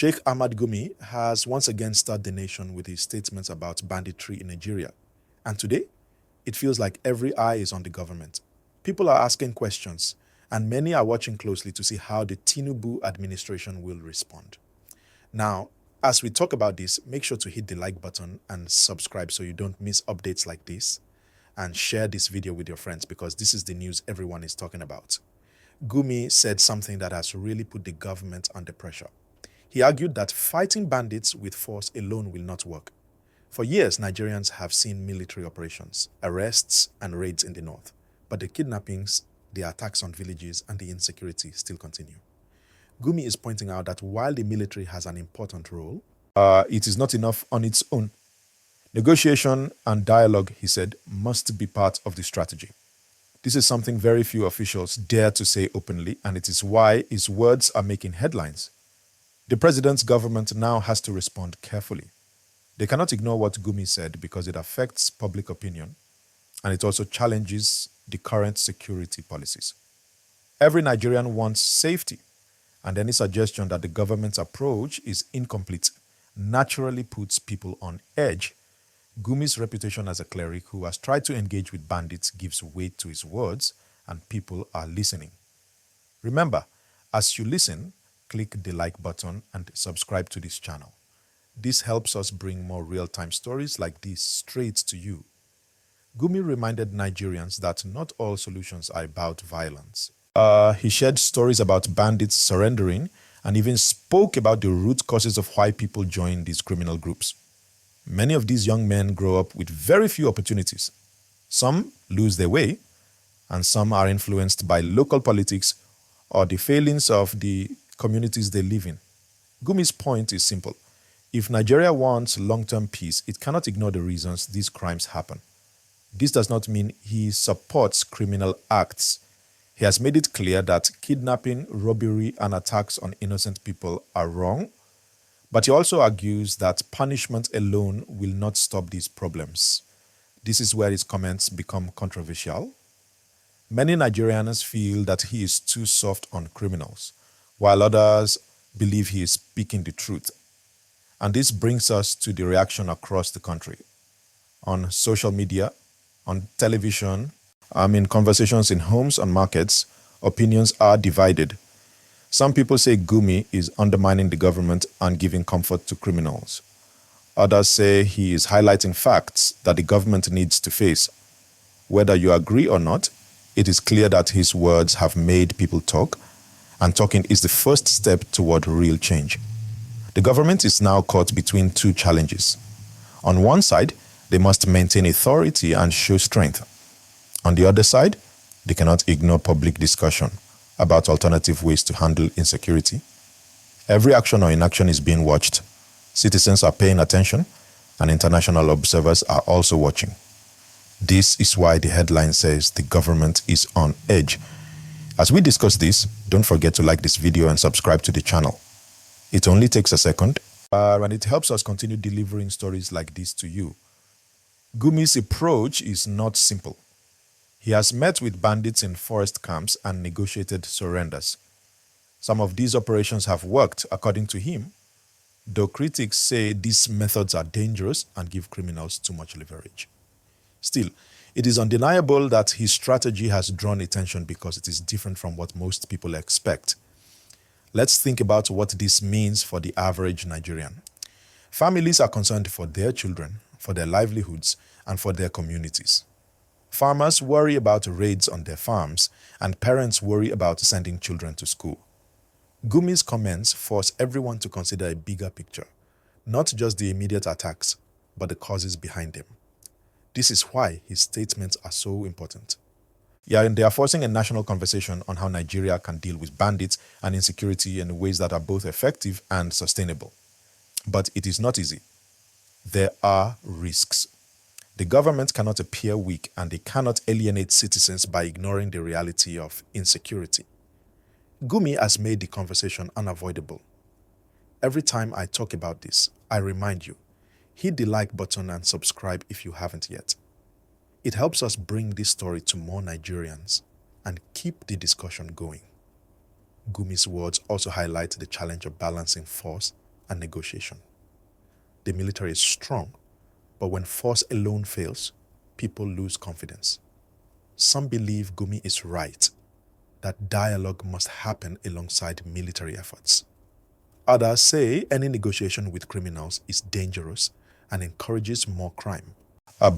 Sheikh Ahmad Gumi has once again stirred the nation with his statements about banditry in Nigeria. And today, it feels like every eye is on the government. People are asking questions, and many are watching closely to see how the Tinubu administration will respond. Now, as we talk about this, make sure to hit the like button and subscribe so you don't miss updates like this. And share this video with your friends because this is the news everyone is talking about. Gumi said something that has really put the government under pressure. He argued that fighting bandits with force alone will not work. For years, Nigerians have seen military operations, arrests, and raids in the north. But the kidnappings, the attacks on villages, and the insecurity still continue. Gumi is pointing out that while the military has an important role, it is not enough on its own. Negotiation and dialogue, he said, must be part of the strategy. This is something very few officials dare to say openly, and it is why his words are making headlines. The president's government now has to respond carefully. They cannot ignore what Gumi said because it affects public opinion, and it also challenges the current security policies. Every Nigerian wants safety, and any suggestion that the government's approach is incomplete naturally puts people on edge. Gumi's reputation as a cleric who has tried to engage with bandits gives weight to his words, and people are listening. Remember, as you listen, click the like button and subscribe to this channel. This helps us bring more real-time stories like this straight to you. Gumi reminded Nigerians that not all solutions are about violence. He shared stories about bandits surrendering and even spoke about the root causes of why people join these criminal groups. Many of these young men grow up with very few opportunities. Some lose their way, and some are influenced by local politics or the failings of the communities they live in. Gumi's point is simple. If Nigeria wants long-term peace, it cannot ignore the reasons these crimes happen. This does not mean he supports criminal acts. He has made it clear that kidnapping, robbery, and attacks on innocent people are wrong, but he also argues that punishment alone will not stop these problems. This is where his comments become controversial. Many Nigerians feel that he is too soft on criminals, while others believe he is speaking the truth. And this brings us to the reaction across the country. On social media, on television, in conversations in homes and markets, opinions are divided. Some people say Gumi is undermining the government and giving comfort to criminals. Others say he is highlighting facts that the government needs to face. Whether you agree or not, it is clear that his words have made people talk, and talking is the first step toward real change. The government is now caught between two challenges. On one side, they must maintain authority and show strength. On the other side, they cannot ignore public discussion about alternative ways to handle insecurity. Every action or inaction is being watched. Citizens are paying attention, and international observers are also watching. This is why the headline says the government is on edge. As we discuss this, don't forget to like this video and subscribe to the channel. It only takes a second, and it helps us continue delivering stories like this to you. Gumi's approach is not simple. He has met with bandits in forest camps and negotiated surrenders. Some of these operations have worked, according to him, though critics say these methods are dangerous and give criminals too much leverage. Still, it is undeniable that his strategy has drawn attention because it is different from what most people expect. Let's think about what this means for the average Nigerian. Families are concerned for their children, for their livelihoods, and for their communities. Farmers worry about raids on their farms, and parents worry about sending children to school. Gumi's comments force everyone to consider a bigger picture, not just the immediate attacks, but the causes behind them. This is why his statements are so important. They are forcing a national conversation on how Nigeria can deal with bandits and insecurity in ways that are both effective and sustainable. But it is not easy. There are risks. The government cannot appear weak, and they cannot alienate citizens by ignoring the reality of insecurity. Gumi has made the conversation unavoidable. Every time I talk about this, I remind you, hit the like button and subscribe if you haven't yet. It helps us bring this story to more Nigerians and keep the discussion going. Gumi's words also highlight the challenge of balancing force and negotiation. The military is strong, but when force alone fails, people lose confidence. Some believe Gumi is right, that dialogue must happen alongside military efforts. Others say any negotiation with criminals is dangerous and encourages more crime.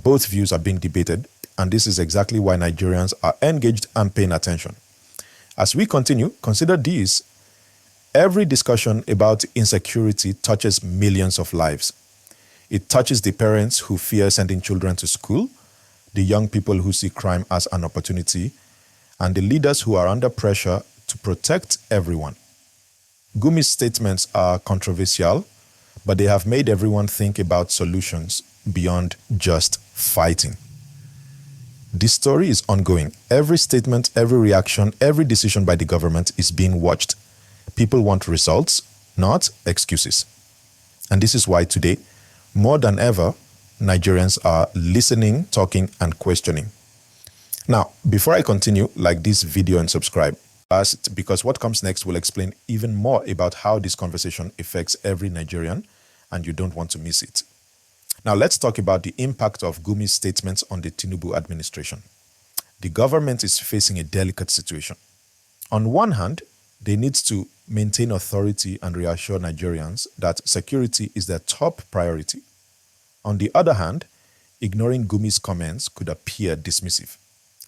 Both views are being debated, and this is exactly why Nigerians are engaged and paying attention. As we continue, consider this. Every discussion about insecurity touches millions of lives. It touches the parents who fear sending children to school, the young people who see crime as an opportunity, and the leaders who are under pressure to protect everyone. Gumi's statements are controversial, but they have made everyone think about solutions beyond just fighting. This story is ongoing. Every statement, every reaction, every decision by the government is being watched. People want results, not excuses. And this is why today, more than ever, Nigerians are listening, talking, and questioning. Now, before I continue, like this video and subscribe, because what comes next will explain even more about how this conversation affects every Nigerian, and you don't want to miss it. Now, let's talk about the impact of Gumi's statements on the Tinubu administration. The government is facing a delicate situation. On one hand, they need to maintain authority and reassure Nigerians that security is their top priority. On the other hand, ignoring Gumi's comments could appear dismissive,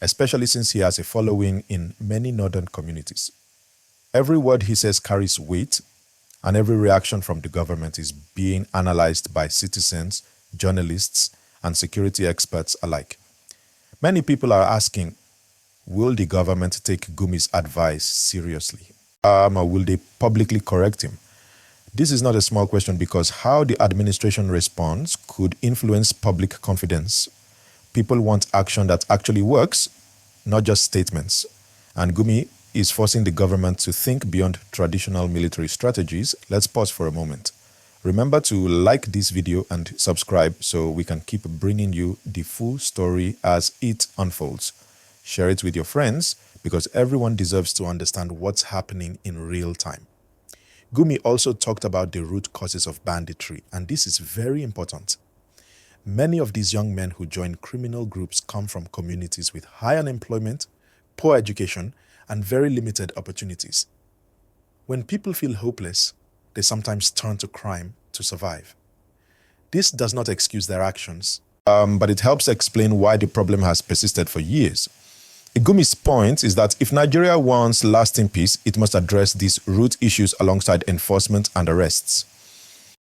especially since he has a following in many northern communities. Every word he says carries weight, and every reaction from the government is being analyzed by citizens, journalists, and security experts alike. Many people are asking, will the government take Gumi's advice seriously? Or will they publicly correct him? This is not a small question because how the administration responds could influence public confidence. People want action that actually works, not just statements. And Gumi is forcing the government to think beyond traditional military strategies. Let's pause for a moment. Remember to like this video and subscribe so we can keep bringing you the full story as it unfolds. Share it with your friends because everyone deserves to understand what's happening in real time. Gumi also talked about the root causes of banditry, and this is very important. Many of these young men who join criminal groups come from communities with high unemployment, poor education, and very limited opportunities. When people feel hopeless, they sometimes turn to crime to survive. This does not excuse their actions, but it helps explain why the problem has persisted for years. Gumi's point is that if Nigeria wants lasting peace, it must address these root issues alongside enforcement and arrests.